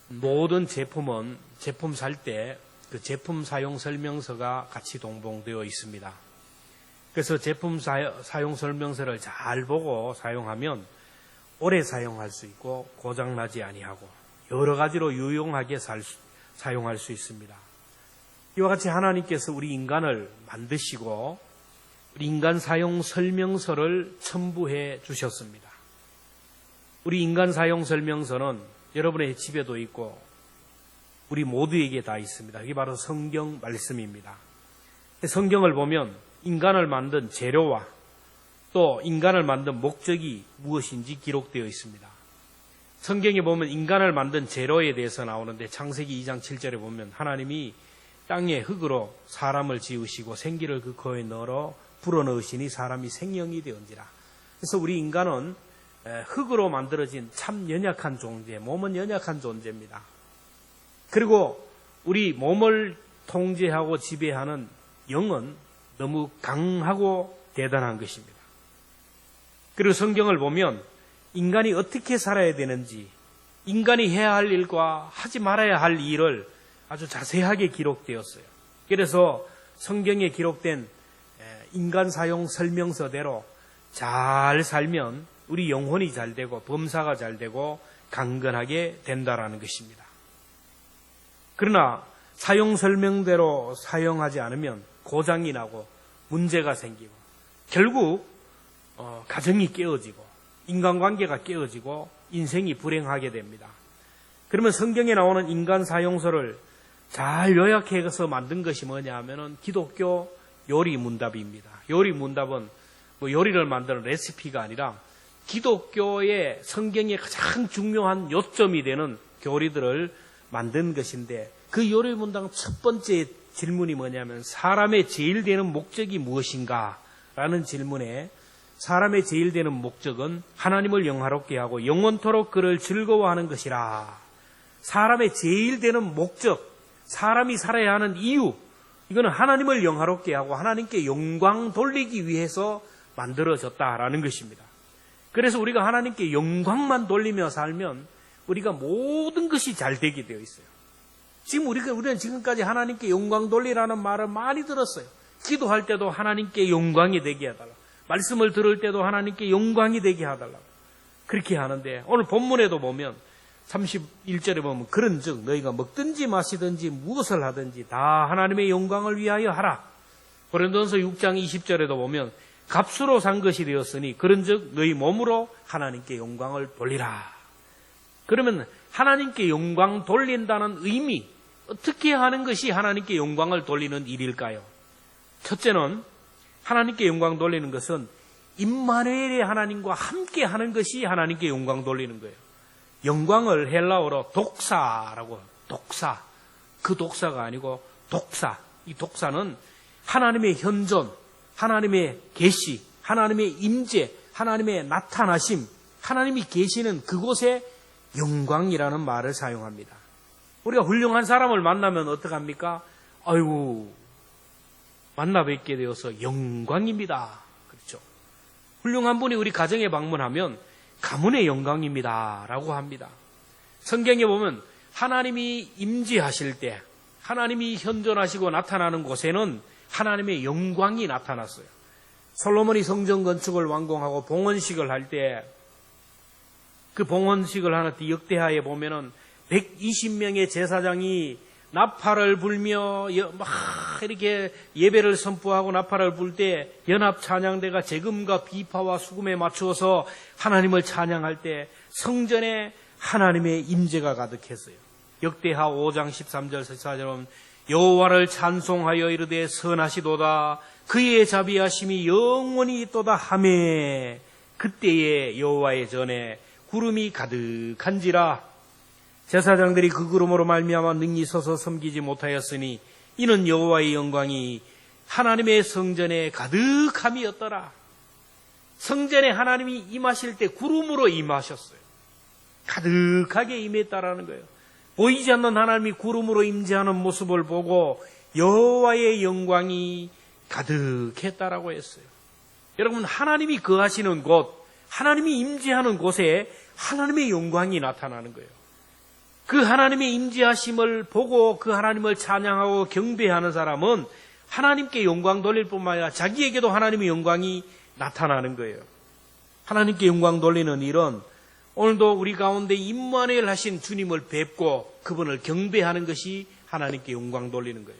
모든 제품은 제품 살 때 그 제품 사용 설명서가 같이 동봉되어 있습니다. 그래서 제품 사용 설명서를 잘 보고 사용하면 오래 사용할 수 있고 고장나지 아니하고 여러 가지로 유용하게 사용할 수 있습니다. 이와 같이 하나님께서 우리 인간을 만드시고 우리 인간 사용 설명서를 첨부해 주셨습니다. 우리 인간 사용 설명서는 여러분의 집에도 있고 우리 모두에게 다 있습니다. 이게 바로 성경 말씀입니다. 성경을 보면 인간을 만든 재료와 또 인간을 만든 목적이 무엇인지 기록되어 있습니다. 성경에 보면 인간을 만든 재료에 대해서 나오는데 창세기 2장 7절에 보면 하나님이 땅에 흙으로 사람을 지으시고 생기를 그 코에 넣어 불어넣으시니 사람이 생명이 되었지라. 그래서 우리 인간은 흙으로 만들어진 참 연약한 존재, 몸은 연약한 존재입니다. 그리고 우리 몸을 통제하고 지배하는 영은 너무 강하고 대단한 것입니다. 그리고 성경을 보면 인간이 어떻게 살아야 되는지, 인간이 해야 할 일과 하지 말아야 할 일을 아주 자세하게 기록되었어요. 그래서 성경에 기록된 인간 사용 설명서대로 잘 살면 우리 영혼이 잘 되고 범사가 잘 되고 강건하게 된다라는 것입니다. 그러나 사용 설명대로 사용하지 않으면 고장이 나고 문제가 생기고 결국 가정이 깨어지고 인간관계가 깨어지고 인생이 불행하게 됩니다. 그러면 성경에 나오는 인간 사용서를 잘 요약해서 만든 것이 뭐냐 하면은 기독교 요리 문답입니다. 요리 문답은 뭐 요리를 만드는 레시피가 아니라 기독교의 성경의 가장 중요한 요점이 되는 교리들을 만든 것인데 그 요리 문답 첫 번째 질문이 뭐냐면 사람의 제일 되는 목적이 무엇인가? 라는 질문에 사람의 제일 되는 목적은 하나님을 영화롭게 하고 영원토록 그를 즐거워하는 것이라. 사람의 제일 되는 목적, 사람이 살아야 하는 이유, 이거는 하나님을 영화롭게 하고 하나님께 영광 돌리기 위해서 만들어졌다라는 것입니다. 그래서 우리가 하나님께 영광만 돌리며 살면 우리가 모든 것이 잘 되게 되어 있어요. 지금 우리는 지금까지 하나님께 영광 돌리라는 말을 많이 들었어요. 기도할 때도 하나님께 영광이 되게 해달라. 말씀을 들을 때도 하나님께 영광이 되게 해달라. 그렇게 하는데 오늘 본문에도 보면 31절에 보면 그런즉 너희가 먹든지 마시든지 무엇을 하든지 다 하나님의 영광을 위하여 하라. 고린도전서 6장 20절에도 보면 값으로 산 것이 되었으니 그런즉 너희 몸으로 하나님께 영광을 돌리라. 그러면 하나님께 영광 돌린다는 의미, 어떻게 하는 것이 하나님께 영광을 돌리는 일일까요? 첫째는 하나님께 영광 돌리는 것은 임마누엘의 하나님과 함께 하는 것이 하나님께 영광 돌리는 거예요. 영광을 헬라어로 독사라고, 독사. 그 독사가 아니고 독사. 이 독사는 하나님의 현존, 하나님의 계시, 하나님의 임재, 하나님의 나타나심, 하나님이 계시는 그곳에 영광이라는 말을 사용합니다. 우리가 훌륭한 사람을 만나면 어떡합니까? 아이고, 만나 뵙게 되어서 영광입니다. 그렇죠? 훌륭한 분이 우리 가정에 방문하면 가문의 영광입니다. 라고 합니다. 성경에 보면 하나님이 임재하실 때, 하나님이 현존하시고 나타나는 곳에는 하나님의 영광이 나타났어요. 솔로몬이 성전 건축을 완공하고 봉헌식을 할 때 그 봉헌식을 하는 역대하에 보면은 120명의 제사장이 나팔을 불며 막 이렇게 예배를 선포하고 나팔을 불 때 연합 찬양대가 재금과 비파와 수금에 맞추어서 하나님을 찬양할 때 성전에 하나님의 임재가 가득했어요. 역대하 5장 13절 14절은 여호와를 찬송하여 이르되 선하시도다 그의 자비하심이 영원히 있도다 하매 그때에 여호와의 전에 구름이 가득한지라. 제사장들이 그 구름으로 말미암아 능히 서서 섬기지 못하였으니 이는 여호와의 영광이 하나님의 성전에 가득함이었더라. 성전에 하나님이 임하실 때 구름으로 임하셨어요. 가득하게 임했다라는 거예요. 보이지 않는 하나님이 구름으로 임재하는 모습을 보고 여호와의 영광이 가득했다라고 했어요. 여러분, 하나님이 거하시는 곳, 하나님이 임재하는 곳에 하나님의 영광이 나타나는 거예요. 그 하나님의 임재하심을 보고 그 하나님을 찬양하고 경배하는 사람은 하나님께 영광 돌릴 뿐만 아니라 자기에게도 하나님의 영광이 나타나는 거예요. 하나님께 영광 돌리는 일은 오늘도 우리 가운데 임마누엘 하신 주님을 뵙고 그분을 경배하는 것이 하나님께 영광 돌리는 거예요.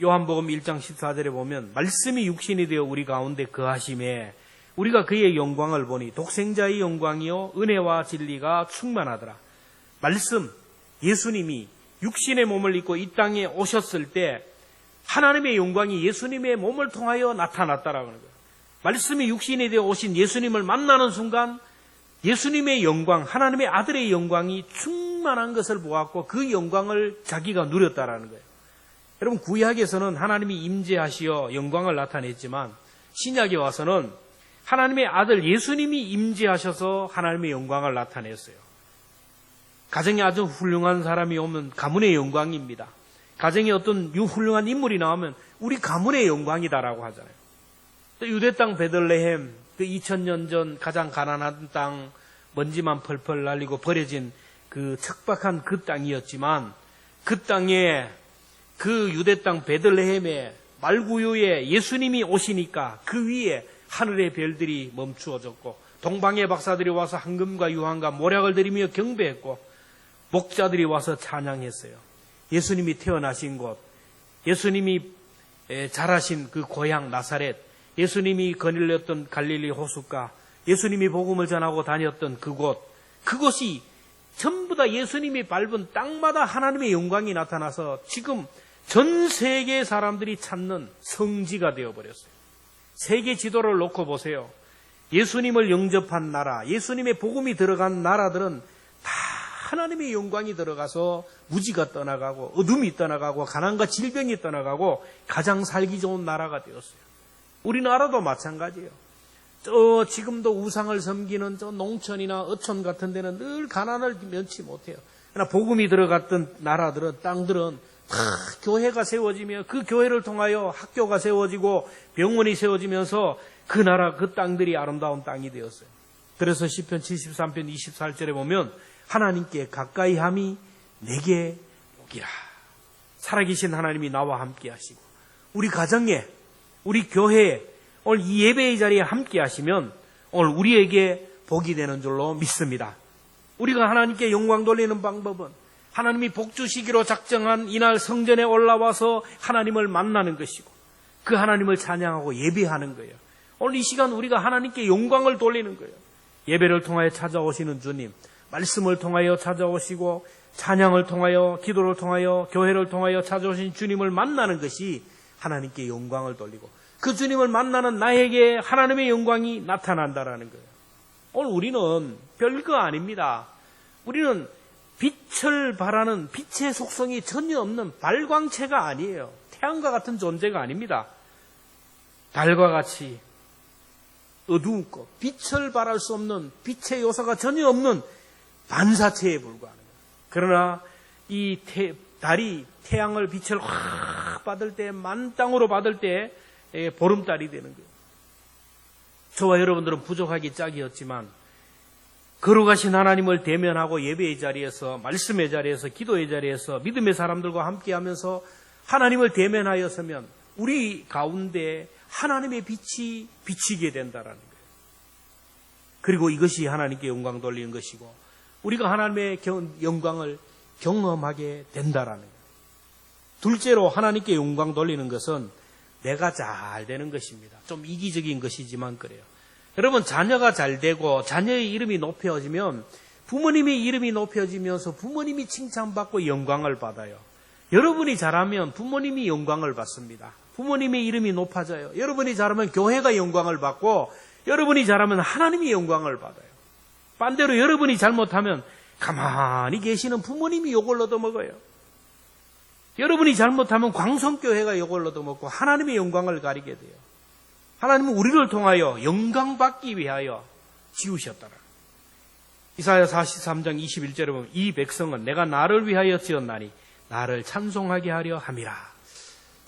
요한복음 1장 14절에 보면 말씀이 육신이 되어 우리 가운데 거하심에 우리가 그의 영광을 보니 독생자의 영광이요 은혜와 진리가 충만하더라. 말씀, 예수님이 육신의 몸을 입고 이 땅에 오셨을 때 하나님의 영광이 예수님의 몸을 통하여 나타났다라고 하는 거예요. 말씀이 육신이 되어 오신 예수님을 만나는 순간 예수님의 영광, 하나님의 아들의 영광이 충만한 것을 보았고 그 영광을 자기가 누렸다라는 거예요. 여러분, 구약에서는 하나님이 임재하시어 영광을 나타냈지만 신약에 와서는 하나님의 아들 예수님이 임재하셔서 하나님의 영광을 나타냈어요. 가정에 아주 훌륭한 사람이 오면 가문의 영광입니다. 가정에 어떤 훌륭한 인물이 나오면 우리 가문의 영광이다라고 하잖아요. 유대 땅 베들레헴, 그 2000년 전 가장 가난한 땅, 먼지만 펄펄 날리고 버려진 그 척박한 그 땅이었지만 그 땅에 그 유대 땅 베들레헴에 말구유에 예수님이 오시니까 그 위에 하늘의 별들이 멈추어졌고 동방의 박사들이 와서 황금과 유황과 모략을 드리며 경배했고 목자들이 와서 찬양했어요. 예수님이 태어나신 곳, 예수님이 자라신 그 고향 나사렛, 예수님이 거닐렸던 갈릴리 호숫가, 예수님이 복음을 전하고 다녔던 그곳이 전부 다 예수님이 밟은 땅마다 하나님의 영광이 나타나서 지금 전 세계 사람들이 찾는 성지가 되어버렸어요. 세계 지도를 놓고 보세요. 예수님을 영접한 나라, 예수님의 복음이 들어간 나라들은 다 하나님의 영광이 들어가서 무지가 떠나가고 어둠이 떠나가고 가난과 질병이 떠나가고 가장 살기 좋은 나라가 되었어요. 우리나라도 마찬가지예요. 지금도 우상을 섬기는 농촌이나 어촌 같은 데는 늘 가난을 면치 못해요. 그러나 복음이 들어갔던 나라들은, 땅들은 다 교회가 세워지며 그 교회를 통하여 학교가 세워지고 병원이 세워지면서 그 나라, 그 땅들이 아름다운 땅이 되었어요. 그래서 시편 73편 24절에 보면 하나님께 가까이 함이 내게 복이라. 살아계신 하나님이 나와 함께 하시고 우리 가정에, 우리 교회에 오늘 이 예배의 자리에 함께 하시면 오늘 우리에게 복이 되는 줄로 믿습니다. 우리가 하나님께 영광 돌리는 방법은 하나님이 복 주시기로 작정한 이날 성전에 올라와서 하나님을 만나는 것이고 그 하나님을 찬양하고 예배하는 거예요. 오늘 이 시간 우리가 하나님께 영광을 돌리는 거예요. 예배를 통하여 찾아오시는 주님, 말씀을 통하여 찾아오시고 찬양을 통하여, 기도를 통하여, 교회를 통하여 찾아오신 주님을 만나는 것이 하나님께 영광을 돌리고 그 주님을 만나는 나에게 하나님의 영광이 나타난다라는 거예요. 오늘 우리는 별거 아닙니다. 우리는 빛을 발하는 빛의 속성이 전혀 없는 발광체가 아니에요. 태양과 같은 존재가 아닙니다. 달과 같이 어두운고 빛을 발할 수 없는 빛의 요소가 전혀 없는 반사체에 불과하는 거예요. 그러나 이 달이 태양을 빛을 확 받을 때, 만땅으로 받을 때 보름달이 되는 거예요. 저와 여러분들은 부족하기 짝이었지만 거룩하신 하나님을 대면하고 예배의 자리에서, 말씀의 자리에서, 기도의 자리에서 믿음의 사람들과 함께하면서 하나님을 대면하였으면 우리 가운데 하나님의 빛이 비치게 된다라는 거예요. 그리고 이것이 하나님께 영광 돌리는 것이고 우리가 하나님의 영광을 경험하게 된다라는 거예요. 둘째로 하나님께 영광 돌리는 것은 내가 잘 되는 것입니다. 좀 이기적인 것이지만 그래요. 여러분, 자녀가 잘 되고 자녀의 이름이 높여지면 부모님의 이름이 높여지면서 부모님이 칭찬받고 영광을 받아요. 여러분이 잘하면 부모님이 영광을 받습니다. 부모님의 이름이 높아져요. 여러분이 잘하면 교회가 영광을 받고 여러분이 잘하면 하나님이 영광을 받아요. 반대로 여러분이 잘못하면 가만히 계시는 부모님이 욕을 얻어먹어요. 여러분이 잘못하면 광성교회가 욕을 얻어먹고 하나님의 영광을 가리게 돼요. 하나님은 우리를 통하여 영광받기 위하여 지으셨더라. 이사야 43장 21절에 보면 이 백성은 내가 나를 위하여 지었나니 나를 찬송하게 하려 함이라.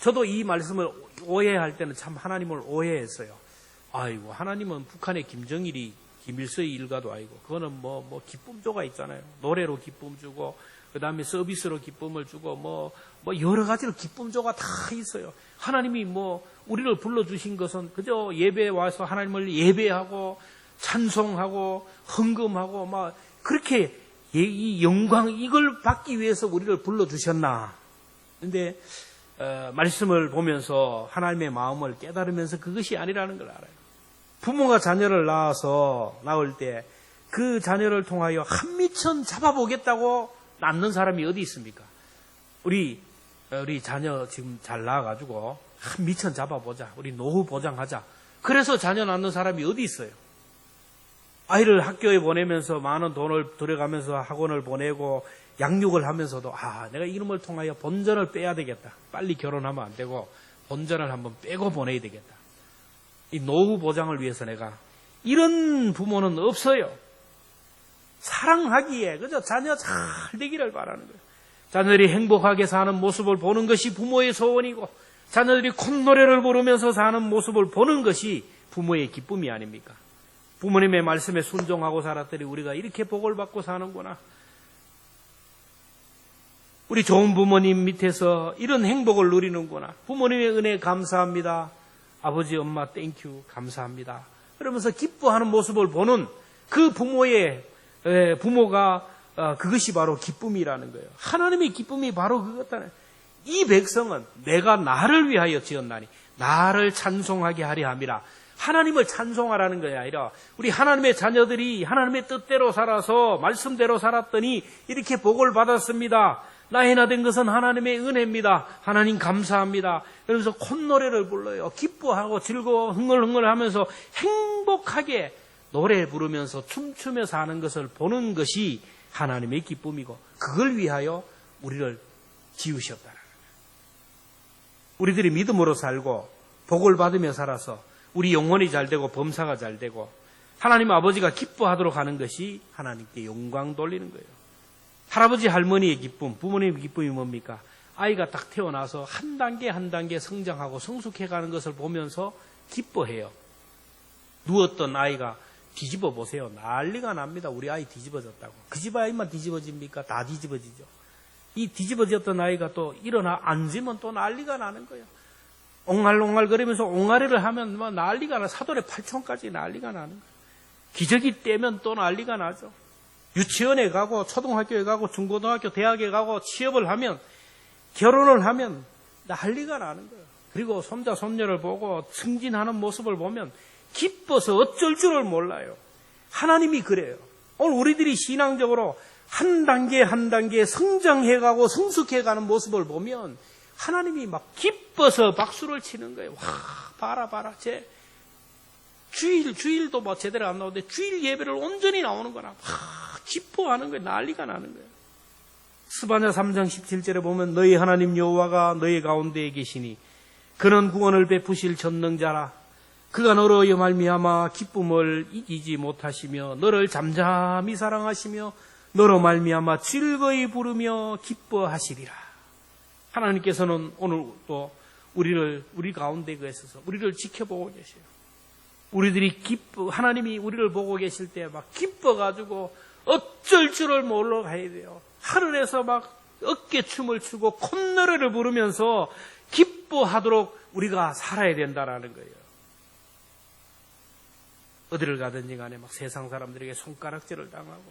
저도 이 말씀을 오해할 때는 참 하나님을 오해했어요. 아이고, 하나님은 북한의 김정일이 김일서의 일가도 아니고, 그거는 기쁨조가 있잖아요. 노래로 기쁨 주고, 그 다음에 서비스로 기쁨을 주고, 여러 가지로 기쁨조가 다 있어요. 하나님이 우리를 불러주신 것은 그저 예배에 와서 하나님을 예배하고, 찬송하고, 헌금하고, 그렇게 이 영광, 이걸 받기 위해서 우리를 불러주셨나. 근데, 말씀을 보면서 하나님의 마음을 깨달으면서 그것이 아니라는 걸 알아요. 부모가 자녀를 낳을 때 그 자녀를 통하여 한미천 잡아보겠다고 낳는 사람이 어디 있습니까? 우리 자녀 지금 잘 낳아가지고 한미천 잡아보자. 우리 노후 보장하자. 그래서 자녀 낳는 사람이 어디 있어요? 아이를 학교에 보내면서 많은 돈을 들여가면서 학원을 보내고 양육을 하면서도 내가 이놈을 통하여 본전을 빼야 되겠다. 빨리 결혼하면 안 되고 본전을 한번 빼고 보내야 되겠다. 이 노후 보장을 위해서 내가. 이런 부모는 없어요. 사랑하기에 그저 자녀 잘 되기를 바라는 거예요. 자녀들이 행복하게 사는 모습을 보는 것이 부모의 소원이고, 자녀들이 콧노래를 부르면서 사는 모습을 보는 것이 부모의 기쁨이 아닙니까? 부모님의 말씀에 순종하고 살았더니 우리가 이렇게 복을 받고 사는구나. 우리 좋은 부모님 밑에서 이런 행복을 누리는구나. 부모님의 은혜 감사합니다. 아버지, 엄마 땡큐 감사합니다. 그러면서 기뻐하는 모습을 보는 그 부모가 그것이 바로 기쁨이라는 거예요. 하나님의 기쁨이 바로 그것이다. 이 백성은 내가 나를 위하여 지었나니 나를 찬송하게 하려 함이라. 하나님을 찬송하라는 것이 아니라 우리 하나님의 자녀들이 하나님의 뜻대로 살아서 말씀대로 살았더니 이렇게 복을 받았습니다. 나이나 된 것은 하나님의 은혜입니다. 하나님 감사합니다. 그러면서 콧노래를 불러요. 기뻐하고 즐거워 흥얼흥얼 하면서 행복하게 노래 부르면서 춤추며 사는 것을 보는 것이 하나님의 기쁨이고, 그걸 위하여 우리를 지으셨다는 거예요. 우리들이 믿음으로 살고 복을 받으며 살아서 우리 영혼이 잘 되고 범사가 잘 되고 하나님 아버지가 기뻐하도록 하는 것이 하나님께 영광 돌리는 거예요. 할아버지 할머니의 기쁨, 부모님의 기쁨이 뭡니까? 아이가 딱 태어나서 한 단계 한 단계 성장하고 성숙해가는 것을 보면서 기뻐해요. 누웠던 아이가 뒤집어 보세요. 난리가 납니다. 우리 아이 뒤집어졌다고. 그 집 아이만 뒤집어집니까? 다 뒤집어지죠. 이 뒤집어졌던 아이가 또 일어나 앉으면 또 난리가 나는 거예요. 옹알옹알 거리면서 옹알이를 하면 난리가 나. 사돈의 팔촌까지 난리가 나는 거예요. 기저귀 떼면 또 난리가 나죠. 유치원에 가고 초등학교에 가고 중고등학교 대학에 가고 취업을 하면 결혼을 하면 난리가 나는 거예요. 그리고 손자 손녀를 보고 승진하는 모습을 보면 기뻐서 어쩔 줄을 몰라요. 하나님이 그래요. 오늘 우리들이 신앙적으로 한 단계 한 단계 성장해가고 성숙해가는 모습을 보면 하나님이 막 기뻐서 박수를 치는 거예요. 와, 봐라. 제 주일도 제대로 안 나오는데 주일 예배를 온전히 나오는 거나. 기뻐하는 거예요. 난리가 나는 거예요. 스바냐 3장 17절에 보면 너희 하나님 여호와가 너희 가운데에 계시니 그는 구원을 베푸실 전능자라. 그가 너로 말미암아 기쁨을 이기지 못하시며 너를 잠잠히 사랑하시며 너로 말미암아 즐거이 부르며 기뻐하시리라. 하나님께서는 오늘 또 우리 가운데 계셔서 우리를 지켜보고 계세요. 우리들이 하나님이 우리를 보고 계실 때 막 기뻐가지고 어쩔 줄을 몰라 가야 돼요. 하늘에서 막 어깨춤을 추고 콧노래를 부르면서 기뻐하도록 우리가 살아야 된다라는 거예요. 어디를 가든지 간에 막 세상 사람들에게 손가락질을 당하고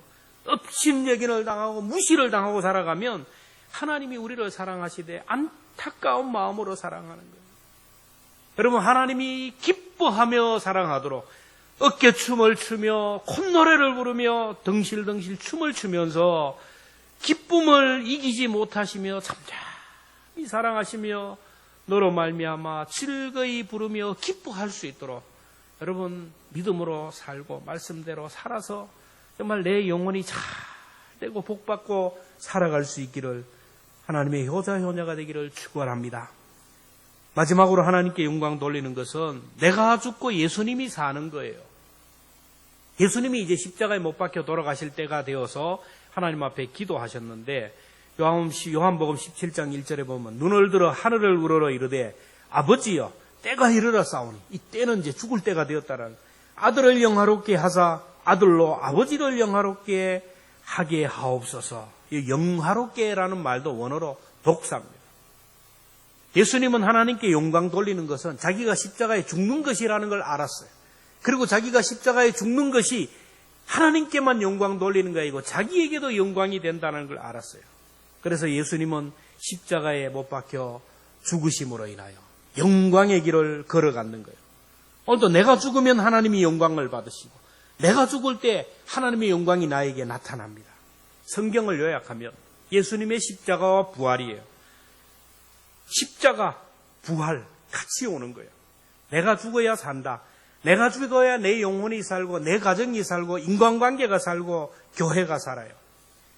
업신여긴을 당하고 무시를 당하고 살아가면 하나님이 우리를 사랑하시되 안타까운 마음으로 사랑하는 거예요. 여러분, 하나님이 기뻐하며 사랑하도록 어깨춤을 추며 콧노래를 부르며 덩실덩실 춤을 추면서 기쁨을 이기지 못하시며 잠잠히 사랑하시며 너로 말미암아 즐거이 부르며 기뻐할 수 있도록 여러분 믿음으로 살고 말씀대로 살아서 정말 내 영혼이 잘 되고 복받고 살아갈 수 있기를 하나님의 효자 효녀가 되기를 축원합니다. 마지막으로 하나님께 영광 돌리는 것은 내가 죽고 예수님이 사는 거예요. 예수님이 이제 십자가에 못 박혀 돌아가실 때가 되어서 하나님 앞에 기도하셨는데 요한복음 17장 1절에 보면 눈을 들어 하늘을 우러러 이르되 아버지여 때가 이르렀사오니 이 때는 이제 죽을 때가 되었다라는 아들을 영화롭게 하사 아들로 아버지를 영화롭게 하게 하옵소서. 이 영화롭게라는 말도 원어로 독사입니다. 예수님은 하나님께 영광 돌리는 것은 자기가 십자가에 죽는 것이라는 걸 알았어요. 그리고 자기가 십자가에 죽는 것이 하나님께만 영광 돌리는 것이고 자기에게도 영광이 된다는 걸 알았어요. 그래서 예수님은 십자가에 못 박혀 죽으심으로 인하여 영광의 길을 걸어가는 거예요. 오늘도 내가 죽으면 하나님이 영광을 받으시고 내가 죽을 때 하나님의 영광이 나에게 나타납니다. 성경을 요약하면 예수님의 십자가와 부활이에요. 십자가, 부활 같이 오는 거예요. 내가 죽어야 산다. 내가 죽어야 내 영혼이 살고 내 가정이 살고 인간관계가 살고 교회가 살아요.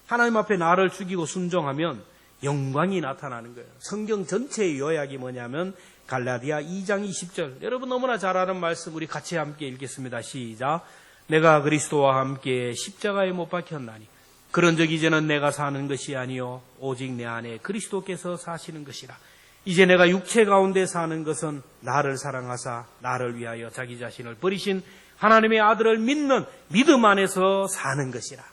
하나님 앞에 나를 죽이고 순종하면 영광이 나타나는 거예요. 성경 전체의 요약이 뭐냐면 갈라디아 2장 20절. 여러분 너무나 잘 아는 말씀 우리 같이 함께 읽겠습니다. 시작. 내가 그리스도와 함께 십자가에 못 박혔나니 그런즉 이제는 내가 사는 것이 아니요 오직 내 안에 그리스도께서 사시는 것이라. 이제 내가 육체 가운데 사는 것은 나를 사랑하사 나를 위하여 자기 자신을 버리신 하나님의 아들을 믿는 믿음 안에서 사는 것이라.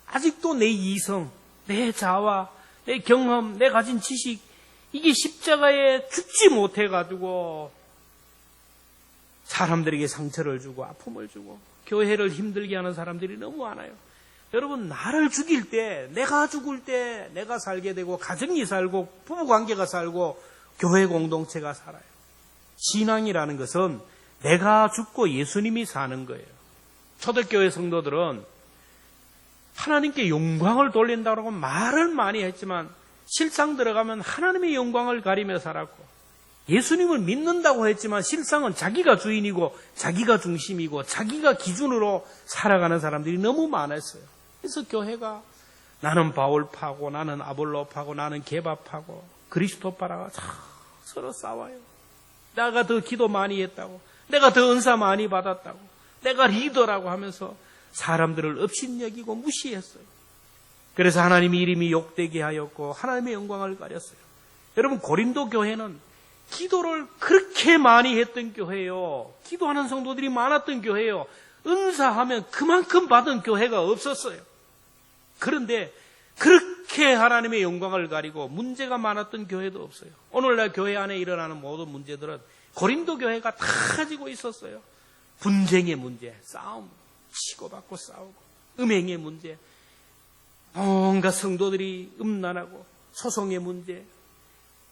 아직도 내 이성, 내 자아, 내 경험, 내 가진 지식 이게 십자가에 죽지 못해가지고 사람들에게 상처를 주고 아픔을 주고 교회를 힘들게 하는 사람들이 너무 많아요. 여러분 나를 죽일 때, 내가 죽을 때 내가 살게 되고 가정이 살고 부부관계가 살고 교회 공동체가 살아요. 신앙이라는 것은 내가 죽고 예수님이 사는 거예요. 초대교회 성도들은 하나님께 영광을 돌린다고 말을 많이 했지만 실상 들어가면 하나님의 영광을 가리며 살았고 예수님을 믿는다고 했지만 실상은 자기가 주인이고 자기가 중심이고 자기가 기준으로 살아가는 사람들이 너무 많았어요. 그래서 교회가 나는 바울파고 나는 아볼로파고 나는 게바파고 그리스도파라가 서로 싸워요. 내가 더 기도 많이 했다고 내가 더 은사 많이 받았다고 내가 리더라고 하면서 사람들을 업신여기고 무시했어요. 그래서 하나님의 이름이 욕되게 하였고 하나님의 영광을 가렸어요. 여러분 고린도 교회는 기도를 그렇게 많이 했던 교회예요. 기도하는 성도들이 많았던 교회예요. 은사하면 그만큼 받은 교회가 없었어요. 그런데 그렇게 하나님의 영광을 가리고 문제가 많았던 교회도 없어요. 오늘날 교회 안에 일어나는 모든 문제들은 고린도 교회가 다 가지고 있었어요. 분쟁의 문제, 싸움, 치고받고 싸우고 음행의 문제, 온갖 성도들이 음란하고 소송의 문제,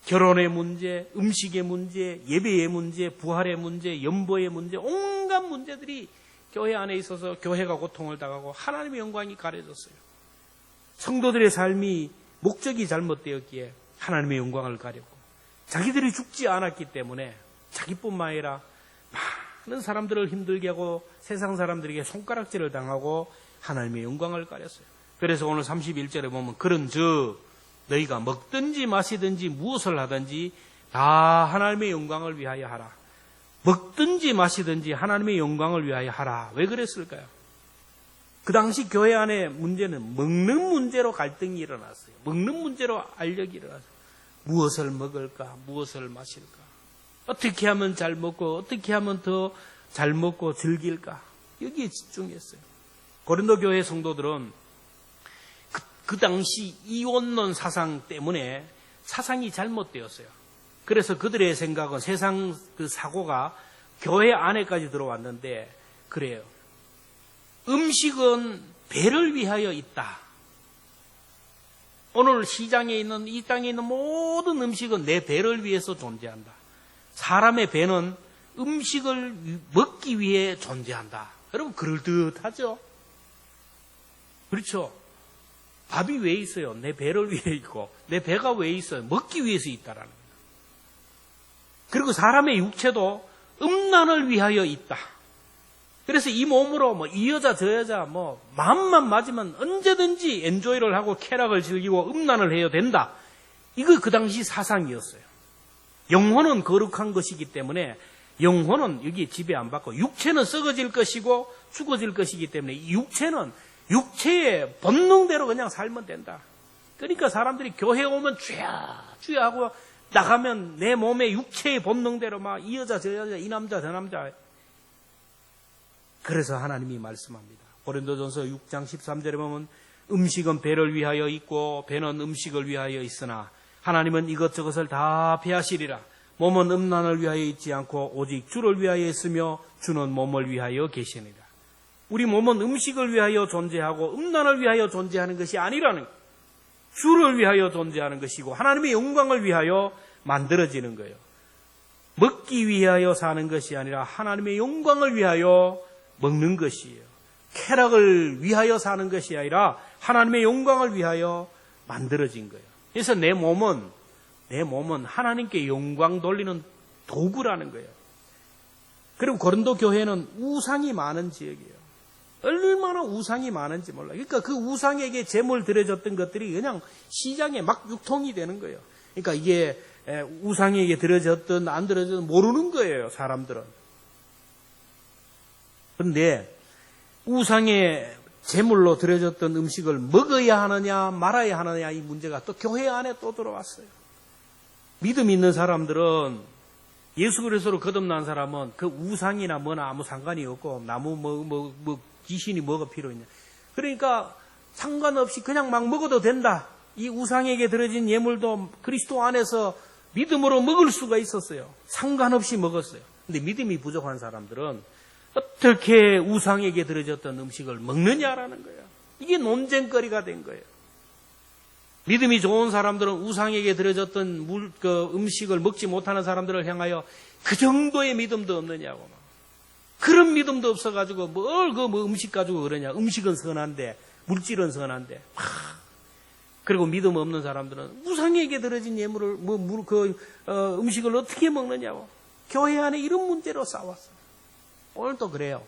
결혼의 문제, 음식의 문제, 예배의 문제, 부활의 문제, 연보의 문제, 온갖 문제들이 교회 안에 있어서 교회가 고통을 당하고 하나님의 영광이 가려졌어요. 성도들의 삶이 목적이 잘못되었기에 하나님의 영광을 가렸고 자기들이 죽지 않았기 때문에 자기뿐만 아니라 많은 사람들을 힘들게 하고 세상 사람들에게 손가락질을 당하고 하나님의 영광을 가렸어요. 그래서 오늘 31절에 보면 그런즉 너희가 먹든지 마시든지 무엇을 하든지 다 하나님의 영광을 위하여 하라. 먹든지 마시든지 하나님의 영광을 위하여 하라. 왜 그랬을까요? 그 당시 교회 안에 문제는 먹는 문제로 갈등이 일어났어요. 먹는 문제로 알력이 일어났어요. 무엇을 먹을까? 무엇을 마실까? 어떻게 하면 잘 먹고 어떻게 하면 더 잘 먹고 즐길까? 여기에 집중했어요. 고린도 교회 성도들은 그 당시 이원론 사상 때문에 사상이 잘못되었어요. 그래서 그들의 생각은 세상 그 사고가 교회 안에까지 들어왔는데 그래요. 음식은 배를 위하여 있다. 오늘 시장에 있는 이 땅에 있는 모든 음식은 내 배를 위해서 존재한다. 사람의 배는 음식을 먹기 위해 존재한다. 여러분 그럴듯하죠? 그렇죠? 밥이 왜 있어요? 내 배를 위해 있고 내 배가 왜 있어요? 먹기 위해서 있다라는 거예요. 그리고 사람의 육체도 음란을 위하여 있다. 그래서 이 몸으로 이 여자 저 여자 마음만 맞으면 언제든지 엔조이를 하고 쾌락을 즐기고 음란을 해야 된다. 이거 그 당시 사상이었어요. 영혼은 거룩한 것이기 때문에 영혼은 여기에 지배 안 받고 육체는 썩어질 것이고 죽어질 것이기 때문에 이 육체는 육체의 본능대로 그냥 살면 된다. 그러니까 사람들이 교회 오면 주야 주야 하고 나가면 내 몸의 육체의 본능대로 막 이 여자 저 여자 이 남자 저 남자. 그래서 하나님이 말씀합니다. 고린도전서 6장 13절에 보면 음식은 배를 위하여 있고 배는 음식을 위하여 있으나 하나님은 이것저것을 다 배하시리라. 몸은 음란을 위하여 있지 않고 오직 주를 위하여 있으며 주는 몸을 위하여 계시니라. 우리 몸은 음식을 위하여 존재하고 음란을 위하여 존재하는 것이 아니라는 거예요. 주를 위하여 존재하는 것이고 하나님의 영광을 위하여 만들어지는 거예요. 먹기 위하여 사는 것이 아니라 하나님의 영광을 위하여 먹는 것이에요. 쾌락을 위하여 사는 것이 아니라 하나님의 영광을 위하여 만들어진 거예요. 그래서 내 몸은 하나님께 영광 돌리는 도구라는 거예요. 그리고 고린도 교회는 우상이 많은 지역이에요. 얼마나 우상이 많은지 몰라요. 그러니까 그 우상에게 제물 드려졌던 것들이 그냥 시장에 막 유통이 되는 거예요. 그러니까 이게 우상에게 드려졌든 안 드려졌든 모르는 거예요, 사람들은. 그런데 우상에 제물로 드려졌던 음식을 먹어야 하느냐 말아야 하느냐 이 문제가 또 교회 안에 또 들어왔어요. 믿음 있는 사람들은 예수 그리스도로 거듭난 사람은 그 우상이나 뭐나 아무 상관이 없고 나무 귀신이 뭐가 필요 있냐. 그러니까 상관없이 그냥 막 먹어도 된다. 이 우상에게 드려진 예물도 그리스도 안에서 믿음으로 먹을 수가 있었어요. 상관없이 먹었어요. 근데 믿음이 부족한 사람들은 어떻게 우상에게 드려졌던 음식을 먹느냐라는 거예요. 이게 논쟁거리가 된 거예요. 믿음이 좋은 사람들은 우상에게 드려졌던 음식을 먹지 못하는 사람들을 향하여 그 정도의 믿음도 없느냐고. 그런 믿음도 없어가지고 음식 가지고 그러냐. 음식은 선한데, 물질은 선한데. 그리고 믿음 없는 사람들은 우상에게 드려진 예물을, 음식을 어떻게 먹느냐고. 교회 안에 이런 문제로 싸웠어요. 오늘도 그래요.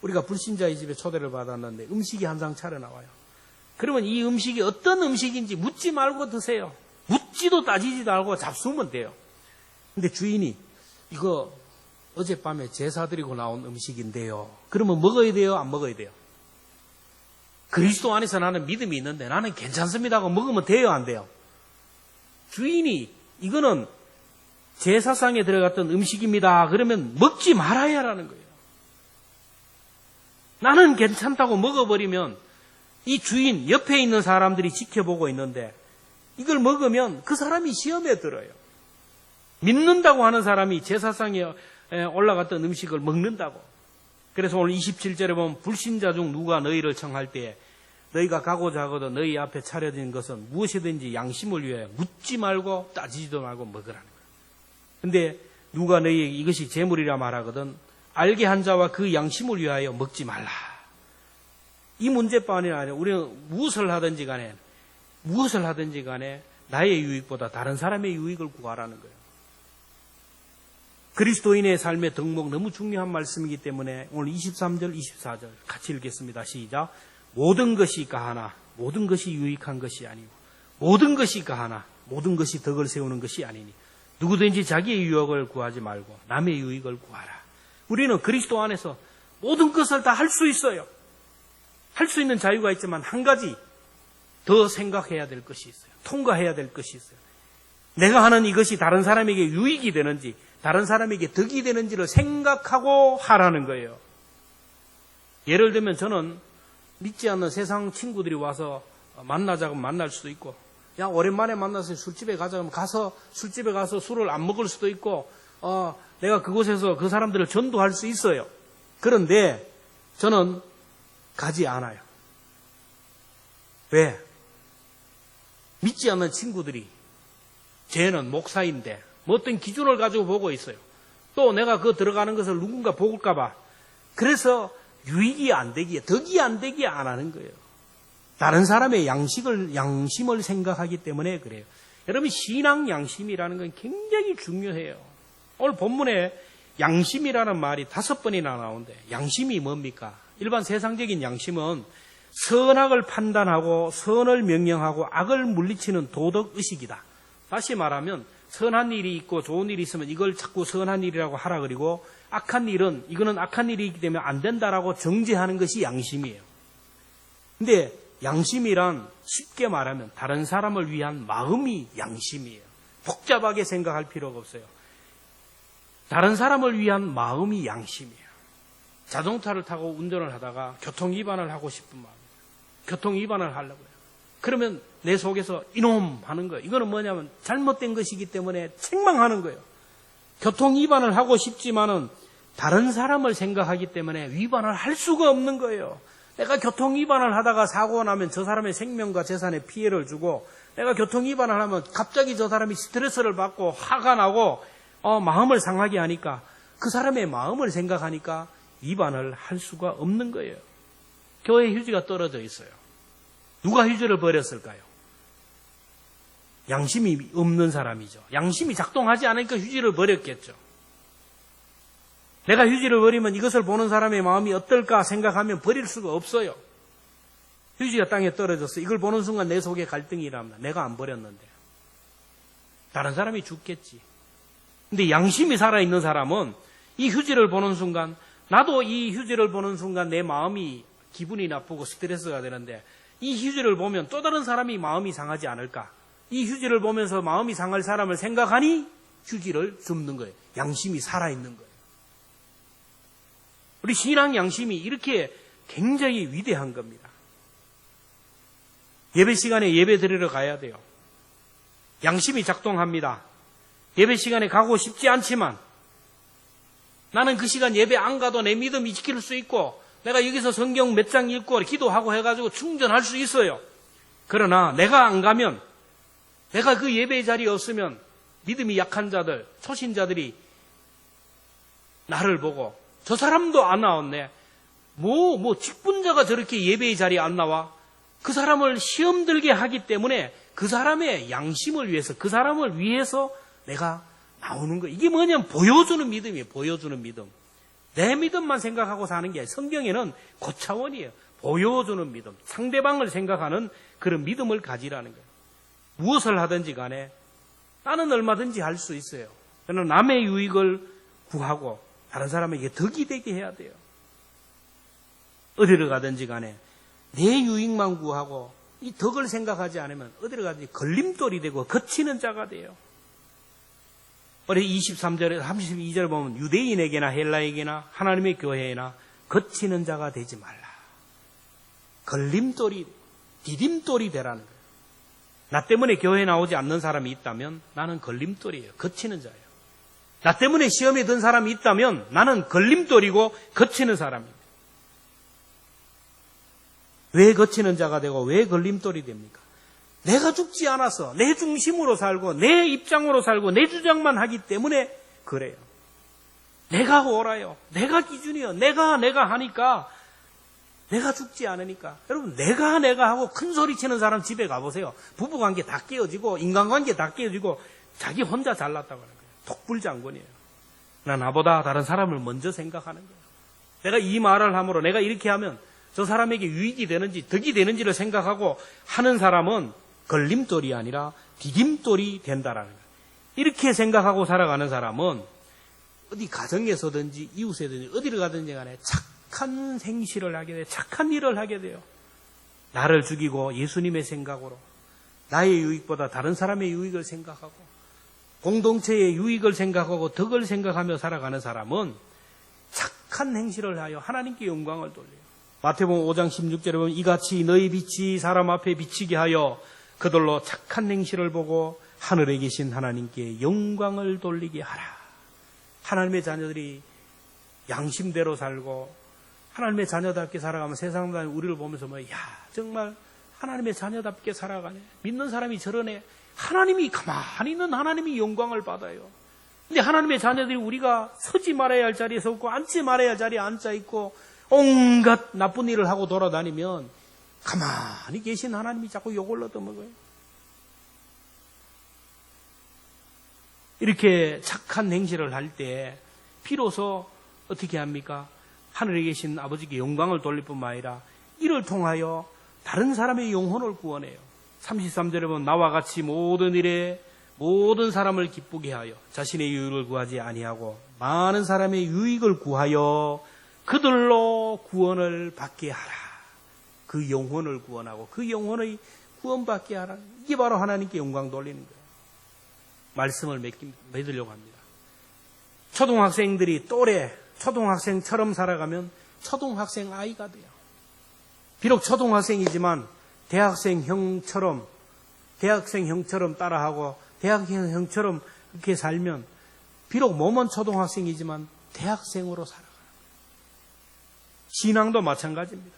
우리가 불신자의 집에 초대를 받았는데 음식이 항상 차려 나와요. 그러면 이 음식이 어떤 음식인지 묻지 말고 드세요. 묻지도 따지지도 않고 잡수면 돼요. 근데 주인이 이거 어젯밤에 제사 드리고 나온 음식인데요. 그러면 먹어야 돼요? 안 먹어야 돼요? 그리스도 안에서 나는 믿음이 있는데 나는 괜찮습니다 하고 먹으면 돼요? 안 돼요? 주인이 이거는 제사상에 들어갔던 음식입니다. 그러면 먹지 말아야 하는 거예요. 나는 괜찮다고 먹어버리면 이 주인 옆에 있는 사람들이 지켜보고 있는데 이걸 먹으면 그 사람이 시험에 들어요. 믿는다고 하는 사람이 제사상에 올라갔던 음식을 먹는다고. 그래서 오늘 27절에 보면 불신자 중 누가 너희를 청할 때에 너희가 가고자 하거든 너희 앞에 차려진 것은 무엇이든지 양심을 위하여 묻지 말고 따지지도 말고 먹으라는 거예요. 근데 누가 너희에게 이것이 재물이라 말하거든 알게 한 자와 그 양심을 위하여 먹지 말라. 이 문제뿐이 아니라 우리는 무엇을 하든지 간에 나의 유익보다 다른 사람의 유익을 구하라는 거예요. 그리스도인의 삶의 덕목 너무 중요한 말씀이기 때문에 오늘 23절, 24절 같이 읽겠습니다. 시작. 모든 것이 가하나 모든 것이 유익한 것이 아니고 모든 것이 가하나 모든 것이 덕을 세우는 것이 아니니 누구든지 자기의 유익을 구하지 말고 남의 유익을 구하라. 우리는 그리스도 안에서 모든 것을 다 할 수 있어요. 할 수 있는 자유가 있지만 한 가지 더 생각해야 될 것이 있어요. 통과해야 될 것이 있어요. 내가 하는 이것이 다른 사람에게 유익이 되는지 다른 사람에게 덕이 되는지를 생각하고 하라는 거예요. 예를 들면 저는 믿지 않는 세상 친구들이 와서 만나자고 만날 수도 있고 야 오랜만에 만나서 술집에 가자 하면 술집에 가서 술을 안 먹을 수도 있고 내가 그곳에서 그 사람들을 전도할 수 있어요. 그런데 저는 가지 않아요. 왜? 믿지 않는 친구들이 쟤는 목사인데 뭐 어떤 기준을 가지고 보고 있어요. 또 내가 그 들어가는 것을 누군가 볼까 봐. 그래서 유익이 안 되기에 덕이 안 되기에 안 하는 거예요. 다른 사람의 양심을 생각하기 때문에 그래요. 여러분 신앙 양심이라는 건 굉장히 중요해요. 오늘 본문에 양심이라는 말이 5번이나 나오는데 양심이 뭡니까? 일반 세상적인 양심은 선악을 판단하고 선을 명령하고 악을 물리치는 도덕의식이다. 다시 말하면 선한 일이 있고 좋은 일이 있으면 이걸 자꾸 선한 일이라고 하라 그리고 악한 일은 이거는 악한 일이기 때문에 안 된다라고 정죄하는 것이 양심이에요. 근데 양심이란 쉽게 말하면 다른 사람을 위한 마음이 양심이에요. 복잡하게 생각할 필요가 없어요. 다른 사람을 위한 마음이 양심이에요. 자동차를 타고 운전을 하다가 교통 위반을 하고 싶은 마음이에요. 교통 위반을 하려고요. 그러면 내 속에서 이놈 하는 거예요. 이거는 뭐냐면 잘못된 것이기 때문에 책망하는 거예요. 교통 위반을 하고 싶지만은 다른 사람을 생각하기 때문에 위반을 할 수가 없는 거예요. 내가 교통 위반을 하다가 사고가 나면 저 사람의 생명과 재산에 피해를 주고, 내가 교통 위반을 하면 갑자기 저 사람이 스트레스를 받고 화가 나고 마음을 상하게 하니까, 그 사람의 마음을 생각하니까 위반을 할 수가 없는 거예요. 교회 휴지가 떨어져 있어요. 누가 휴지를 버렸을까요? 양심이 없는 사람이죠. 양심이 작동하지 않으니까 휴지를 버렸겠죠. 내가 휴지를 버리면 이것을 보는 사람의 마음이 어떨까 생각하면 버릴 수가 없어요. 휴지가 땅에 떨어졌어. 이걸 보는 순간 내 속에 갈등이 일어납니다. 내가 안 버렸는데. 다른 사람이 죽겠지. 근데 양심이 살아있는 사람은 이 휴지를 보는 순간, 나도 이 휴지를 보는 순간 내 마음이 기분이 나쁘고 스트레스가 되는데, 이 휴지를 보면 또 다른 사람이 마음이 상하지 않을까? 이 휴지를 보면서 마음이 상할 사람을 생각하니 휴지를 줍는 거예요. 양심이 살아있는 거예요. 우리 신앙 양심이 이렇게 굉장히 위대한 겁니다. 예배 시간에 예배 드리러 가야 돼요. 양심이 작동합니다. 예배 시간에 가고 싶지 않지만 나는 그 시간 예배 안 가도 내 믿음이 지킬 수 있고, 내가 여기서 성경 몇 장 읽고 기도하고 해가지고 충전할 수 있어요. 그러나 내가 안 가면, 내가 그 예배 자리에 없으면 믿음이 약한 자들, 초신자들이 나를 보고 저 사람도 안 나왔네. 직분자가 저렇게 예배의 자리에 안 나와? 그 사람을 시험 들게 하기 때문에 그 사람의 양심을 위해서, 그 사람을 위해서 내가 나오는 거. 이게 뭐냐면 보여주는 믿음이에요. 보여주는 믿음. 내 믿음만 생각하고 사는 게 아니라 성경에는 고차원이에요. 보여주는 믿음. 상대방을 생각하는 그런 믿음을 가지라는 거예요. 무엇을 하든지 간에 나는 얼마든지 할 수 있어요. 그러나 남의 유익을 구하고 다른 사람에게 덕이 되게 해야 돼요. 어디를 가든지 간에 내 유익만 구하고 이 덕을 생각하지 않으면 어디를 가든지 걸림돌이 되고 거치는 자가 돼요. 우리 23절에 32절에 보면 유대인에게나 헬라에게나 하나님의 교회에나 거치는 자가 되지 말라. 걸림돌이, 디딤돌이 되라는 거예요. 나 때문에 교회에 나오지 않는 사람이 있다면 나는 걸림돌이에요. 거치는 자예요. 나 때문에 시험에 든 사람이 있다면 나는 걸림돌이고 거치는 사람입니다. 왜 거치는 자가 되고 왜 걸림돌이 됩니까? 내가 죽지 않아서 내 중심으로 살고 내 입장으로 살고 내 주장만 하기 때문에 그래요. 내가 옳아요. 내가 기준이요. 내가 하니까, 내가 죽지 않으니까. 여러분, 내가 하고 큰 소리 치는 사람 집에 가보세요. 부부관계 다 깨어지고 인간관계 다 깨어지고 자기 혼자 잘났다고 하는 거예요. 독불장군이에요. 나보다 다른 사람을 먼저 생각하는 거예요. 내가 이 말을 함으로 내가 이렇게 하면 저 사람에게 유익이 되는지 덕이 되는지를 생각하고 하는 사람은 걸림돌이 아니라 디딤돌이 된다라는 거예요. 이렇게 생각하고 살아가는 사람은 어디 가정에서든지 이웃에든지 어디를 가든지 간에 착한 행실을 하게 돼요. 착한 일을 하게 돼요. 나를 죽이고 예수님의 생각으로 나의 유익보다 다른 사람의 유익을 생각하고 공동체의 유익을 생각하고 덕을 생각하며 살아가는 사람은 착한 행실을 하여 하나님께 영광을 돌려요. 마태복음 5장 16절에 보면 이같이 너희 빛이 사람 앞에 비치게 하여 그들로 착한 행실을 보고 하늘에 계신 하나님께 영광을 돌리게 하라. 하나님의 자녀들이 양심대로 살고 하나님의 자녀답게 살아가면 세상 사람이 우리를 보면서 정말 하나님의 자녀답게 살아가네. 믿는 사람이 저러네. 하나님이 가만히 있는 하나님이 영광을 받아요. 근데 하나님의 자녀들이 우리가 서지 말아야 할 자리에 섰고 앉지 말아야 할 자리에 앉아 있고 온갖 나쁜 일을 하고 돌아다니면 가만히 계신 하나님이 자꾸 욕을 얻어먹어요. 이렇게 착한 행실을 할 때 비로소 어떻게 합니까? 하늘에 계신 아버지께 영광을 돌릴 뿐만 아니라 이를 통하여 다른 사람의 영혼을 구원해요. 33절에 보면 나와 같이 모든 일에 모든 사람을 기쁘게 하여 자신의 유익을 구하지 아니하고 많은 사람의 유익을 구하여 그들로 구원을 받게 하라. 그 영혼을 구원하고 그 영혼의 구원받게 하라. 이게 바로 하나님께 영광 돌리는 거예요. 말씀을 맺으려고 합니다. 초등학생들이 또래 초등학생처럼 살아가면 초등학생 아이가 돼요. 비록 초등학생이지만 대학생 형처럼 따라하고 대학생형처럼 그렇게 살면 비록 몸은 초등학생이지만 대학생으로 살아가요. 신앙도 마찬가지입니다.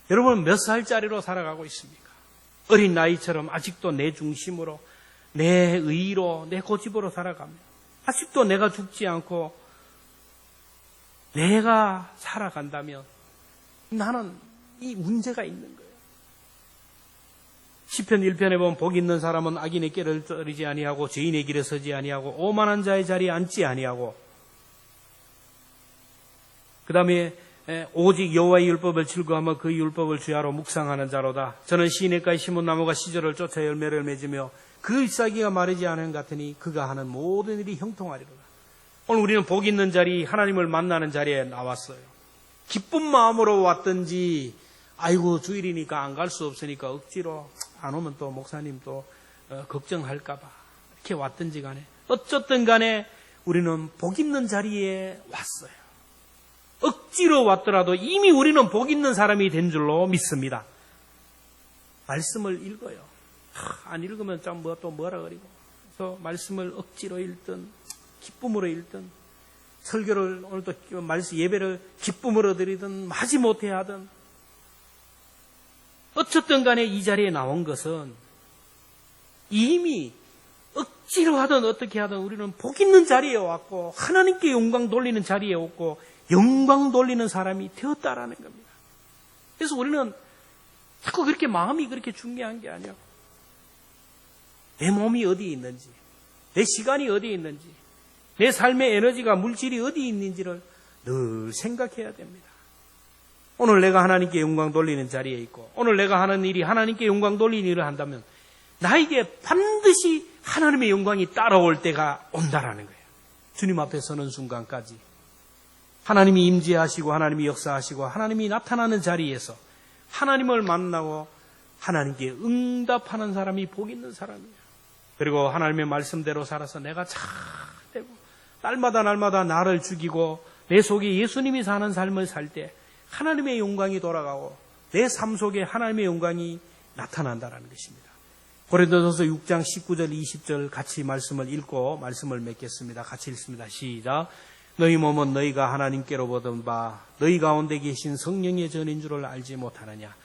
여러분 몇 살짜리로 살아가고 있습니까? 어린 나이처럼 아직도 내 중심으로, 내 의로, 내 고집으로 살아가며 아직도 내가 죽지 않고 내가 살아간다면 나는 이 문제가 있는 거예요. 시편 1편에 보면 복 있는 사람은 악인의 꾀를 따르지 아니하고 죄인의 길에 서지 아니하고 오만한 자의 자리에 앉지 아니하고, 그 다음에 오직 여호와의 율법을 즐거워하며 그 율법을 주야로 묵상하는 자로다. 저는 시냇가에 심은 나무가 시절을 쫓아 열매를 맺으며 그 잎사귀가 마르지 않은 것 같으니 그가 하는 모든 일이 형통하리로다. 오늘 우리는 복 있는 자리, 하나님을 만나는 자리에 나왔어요. 기쁜 마음으로 왔든지 아이고 주일이니까 안 갈 수 없으니까 억지로 안 오면 또 목사님 또 걱정할까 봐 이렇게 왔든지 간에 어쨌든 간에 우리는 복 있는 자리에 왔어요. 억지로 왔더라도 이미 우리는 복 있는 사람이 된 줄로 믿습니다. 말씀을 읽어요. 안 읽으면 좀 또 뭐라 그리고. 그래서 말씀을 억지로 읽든 기쁨으로 읽든 설교를 오늘도 말씀 예배를 기쁨으로 드리든 마지못해 하든 어쨌든 간에 이 자리에 나온 것은 이미 억지로 하든 어떻게 하든 우리는 복 있는 자리에 왔고 하나님께 영광 돌리는 자리에 왔고 영광 돌리는 사람이 되었다라는 겁니다. 그래서 우리는 자꾸 그렇게 마음이 그렇게 중요한 게 아니에요. 내 몸이 어디에 있는지, 내 시간이 어디에 있는지, 내 삶의 에너지가 물질이 어디에 있는지를 늘 생각해야 됩니다. 오늘 내가 하나님께 영광 돌리는 자리에 있고 오늘 내가 하는 일이 하나님께 영광 돌리는 일을 한다면 나에게 반드시 하나님의 영광이 따라올 때가 온다라는 거예요. 주님 앞에 서는 순간까지 하나님이 임재하시고 하나님이 역사하시고 하나님이 나타나는 자리에서 하나님을 만나고 하나님께 응답하는 사람이 복 있는 사람이에요. 그리고 하나님의 말씀대로 살아서 내가 잘 되고 날마다 나를 죽이고 내 속에 예수님이 사는 삶을 살 때 하나님의 영광이 돌아가고 내 삶 속에 하나님의 영광이 나타난다는 것입니다. 고린도전서 6장 19절 20절 같이 말씀을 읽고 말씀을 맺겠습니다. 같이 읽습니다. 시작. 너희 몸은 너희가 하나님께로 받은 바 너희 가운데 계신 성령의 전인 줄을 알지 못하느냐.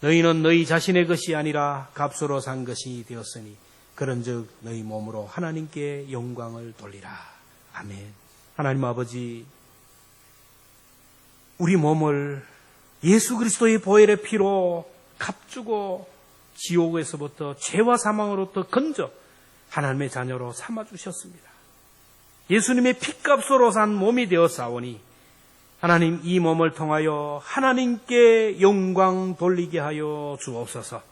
너희는 너희 자신의 것이 아니라 값으로 산 것이 되었으니 그런즉 너희 몸으로 하나님께 영광을 돌리라. 아멘. 하나님 아버지, 우리 몸을 예수 그리스도의 보혈의 피로 값주고 지옥에서부터 죄와 사망으로부터 건져 하나님의 자녀로 삼아주셨습니다. 예수님의 피값으로 산 몸이 되었사오니 하나님 이 몸을 통하여 하나님께 영광 돌리게 하여 주옵소서.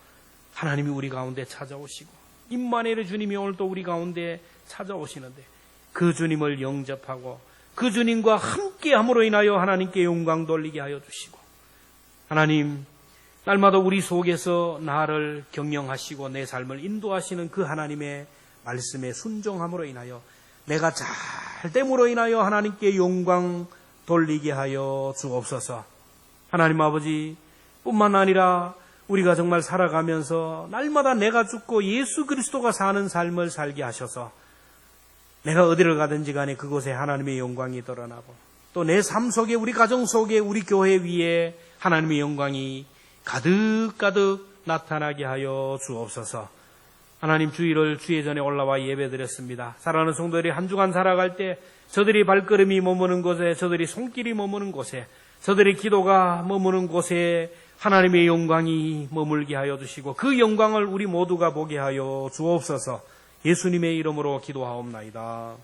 하나님이 우리 가운데 찾아오시고 임마누엘의 주님이 오늘도 우리 가운데 찾아오시는데 그 주님을 영접하고 그 주님과 함께함으로 인하여 하나님께 영광 돌리게 하여 주시고 하나님 날마다 우리 속에서 나를 경영하시고 내 삶을 인도하시는 그 하나님의 말씀에 순종함으로 인하여 내가 잘됨으로 인하여 하나님께 영광 돌리게 하여 주옵소서. 하나님 아버지 뿐만 아니라 우리가 정말 살아가면서 날마다 내가 죽고 예수 그리스도가 사는 삶을 살게 하셔서 내가 어디를 가든지 간에 그곳에 하나님의 영광이 드러나고 또 내 삶 속에 우리 가정 속에 우리 교회 위에 하나님의 영광이 가득가득 나타나게 하여 주옵소서. 하나님 주일을 주의 전에 올라와 예배드렸습니다. 사랑하는 성도들이 한 주간 살아갈 때 저들이 발걸음이 머무는 곳에 저들이 손길이 머무는 곳에 저들의 기도가 머무는 곳에 하나님의 영광이 머물게 하여 주시고 그 영광을 우리 모두가 보게 하여 주옵소서. 예수님의 이름으로 기도하옵나이다.